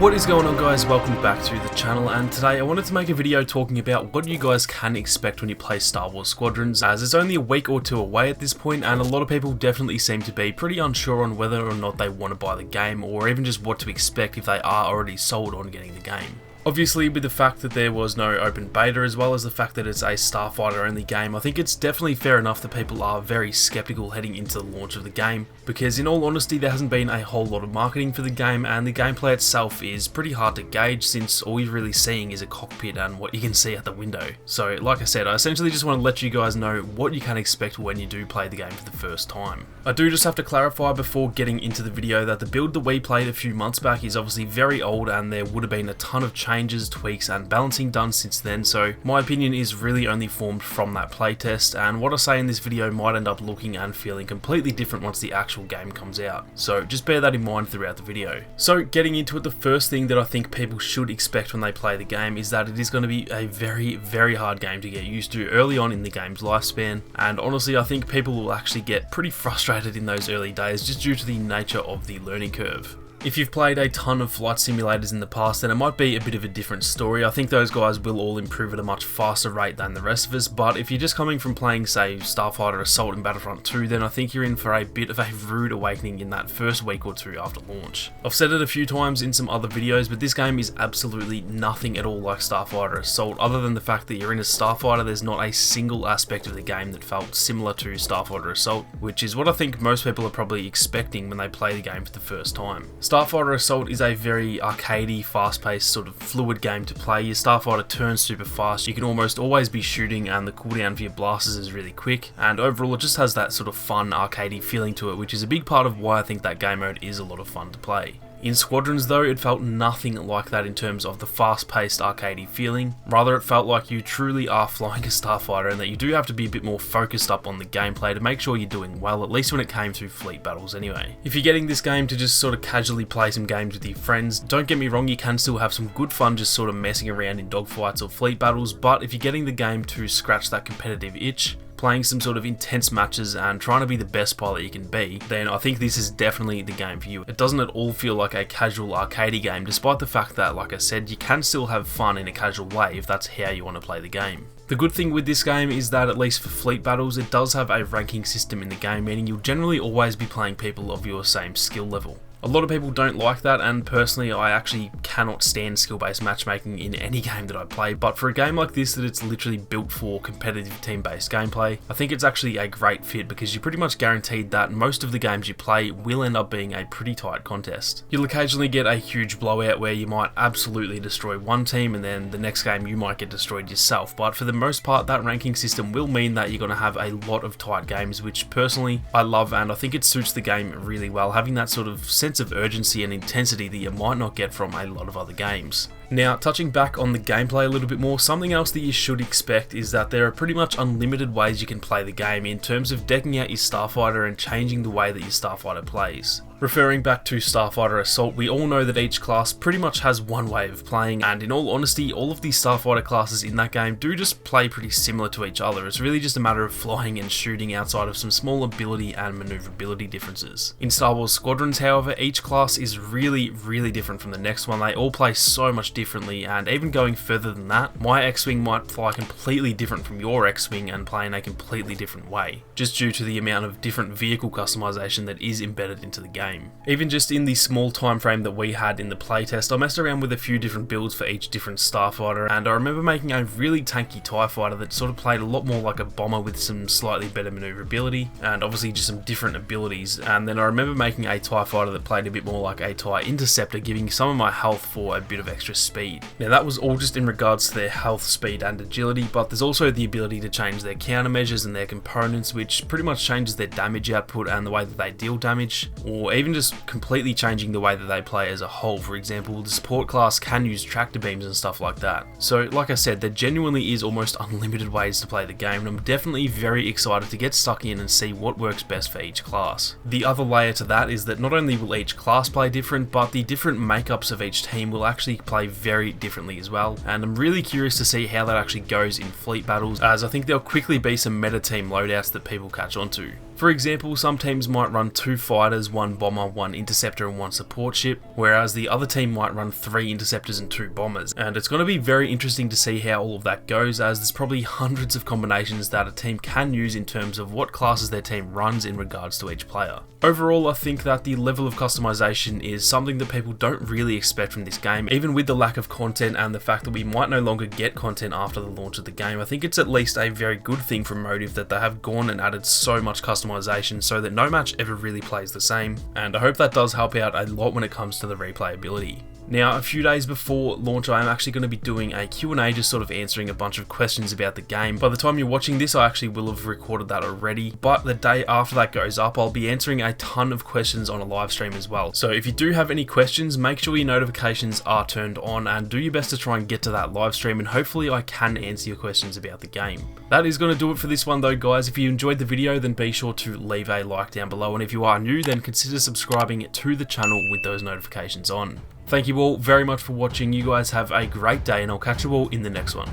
What is going on, guys? Welcome back to the channel, and today I wanted to make a video talking about what you guys can expect when you play Star Wars Squadrons, as it's only a week or two away at this point, and a lot of people definitely seem to be pretty unsure on whether or not they want to buy the game, or even just what to expect if they are already sold on getting the game. Obviously, with the fact that there was no open beta, as well as the fact that it's a Starfighter only game, I think it's definitely fair enough that people are very skeptical heading into the launch of the game, because in all honesty there hasn't been a whole lot of marketing for the game, and the gameplay itself is pretty hard to gauge since all you're really seeing is a cockpit and what you can see out the window. So like I said, I essentially just want to let you guys know what you can expect when you do play the game for the first time. I do just have to clarify before getting into the video that the build that we played a few months back is obviously very old, and there would have been a ton of changes, tweaks and balancing done since then, so my opinion is really only formed from that playtest, and what I say in this video might end up looking and feeling completely different once the actual game comes out, so just bear that in mind throughout the video. So getting into it, the first thing that I think people should expect when they play the game is that it is going to be a very hard game to get used to early on in the game's lifespan, and honestly I think people will actually get pretty frustrated in those early days just due to the nature of the learning curve. If you've played a ton of flight simulators in the past, then it might be a bit of a different story. I think those guys will all improve at a much faster rate than the rest of us, but if you're just coming from playing, say, Starfighter Assault and Battlefront 2, then I think you're in for a bit of a rude awakening in that first week or two after launch. I've said it a few times in some other videos, but this game is absolutely nothing at all like Starfighter Assault, other than the fact that you're in a Starfighter. There's not a single aspect of the game that felt similar to Starfighter Assault, which is what I think most people are probably expecting when they play the game for the first time. Starfighter Assault is a very arcadey, fast-paced, sort of fluid game to play. Your Starfighter turns super fast, you can almost always be shooting, and the cooldown for your blasters is really quick, and overall it just has that sort of fun, arcadey feeling to it, which is a big part of why I think that game mode is a lot of fun to play. In Squadrons though, it felt nothing like that in terms of the fast-paced arcadey feeling. Rather, it felt like you truly are flying a Starfighter, and that you do have to be a bit more focused up on the gameplay to make sure you're doing well, at least when it came to fleet battles anyway. If you're getting this game to just sort of casually play some games with your friends, don't get me wrong, you can still have some good fun just sort of messing around in dogfights or fleet battles, but if you're getting the game to scratch that competitive itch, playing some sort of intense matches and trying to be the best pilot you can be, then I think this is definitely the game for you. It doesn't at all feel like a casual arcadey game, despite the fact that, like I said, you can still have fun in a casual way if that's how you want to play the game. The good thing with this game is that, at least for fleet battles, it does have a ranking system in the game, meaning you'll generally always be playing people of your same skill level. A lot of people don't like that, and personally I actually cannot stand skill-based matchmaking in any game that I play, but for a game like this that it's literally built for competitive team-based gameplay, I think it's actually a great fit because you're pretty much guaranteed that most of the games you play will end up being a pretty tight contest. You'll occasionally get a huge blowout where you might absolutely destroy one team and then the next game you might get destroyed yourself, but for the most part that ranking system will mean that you're going to have a lot of tight games, which personally I love, and I think it suits the game really well, having that sort of sense of urgency and intensity that you might not get from a lot of other games. Now, touching back on the gameplay a little bit more, something else that you should expect is that there are pretty much unlimited ways you can play the game in terms of decking out your Starfighter and changing the way that your Starfighter plays. Referring back to Starfighter Assault, we all know that each class pretty much has one way of playing, and in all honesty, all of the Starfighter classes in that game do just play pretty similar to each other. It's really just a matter of flying and shooting outside of some small ability and maneuverability differences. In Star Wars Squadrons, however, each class is really different from the next one. They all play so much differently, and even going further than that, my X-Wing might fly completely different from your X-Wing and play in a completely different way, just due to the amount of different vehicle customization that is embedded into the game. Even just in the small time frame that we had in the playtest, I messed around with a few different builds for each different Starfighter, and I remember making a really tanky TIE fighter that sort of played a lot more like a bomber with some slightly better maneuverability, and obviously just some different abilities, and then I remember making a TIE fighter that played a bit more like a TIE interceptor, giving some of my health for a bit of extra speed. Now that was all just in regards to their health, speed and agility, but there's also the ability to change their countermeasures and their components, which pretty much changes their damage output and the way that they deal damage, or even just completely changing the way that they play as a whole. For example, the support class can use tractor beams and stuff like that. So like I said, there genuinely is almost unlimited ways to play the game, and I'm definitely very excited to get stuck in and see what works best for each class. The other layer to that is that not only will each class play different, but the different makeups of each team will actually play very differently as well, and I'm really curious to see how that actually goes in fleet battles, as I think there'll quickly be some meta team loadouts that people catch onto. For example, some teams might run 2 fighters, 1 bomber, 1 interceptor and 1 support ship, whereas the other team might run 3 interceptors and 2 bombers. And it's going to be very interesting to see how all of that goes, as there's probably hundreds of combinations that a team can use in terms of what classes their team runs in regards to each player. Overall, I think that the level of customization is something that people don't really expect from this game. Even with the lack of content and the fact that we might no longer get content after the launch of the game, I think it's at least a very good thing from Motive that they have gone and added so much customization so that no match ever really plays the same, and I hope that does help out a lot when it comes to the replayability. Now, a few days before launch, I am actually going to be doing a Q&A, just sort of answering a bunch of questions about the game. By the time you're watching this, I actually will have recorded that already, but the day after that goes up, I'll be answering a ton of questions on a live stream as well. So if you do have any questions, make sure your notifications are turned on and do your best to try and get to that live stream, and hopefully I can answer your questions about the game. That is going to do it for this one though, guys. If you enjoyed the video, then be sure to leave a like down below, and if you are new, then consider subscribing to the channel with those notifications on. Thank you all very much for watching. You guys have a great day, and I'll catch you all in the next one.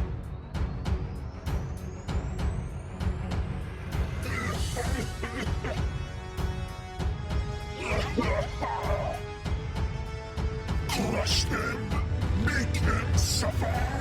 Crush them, make them suffer.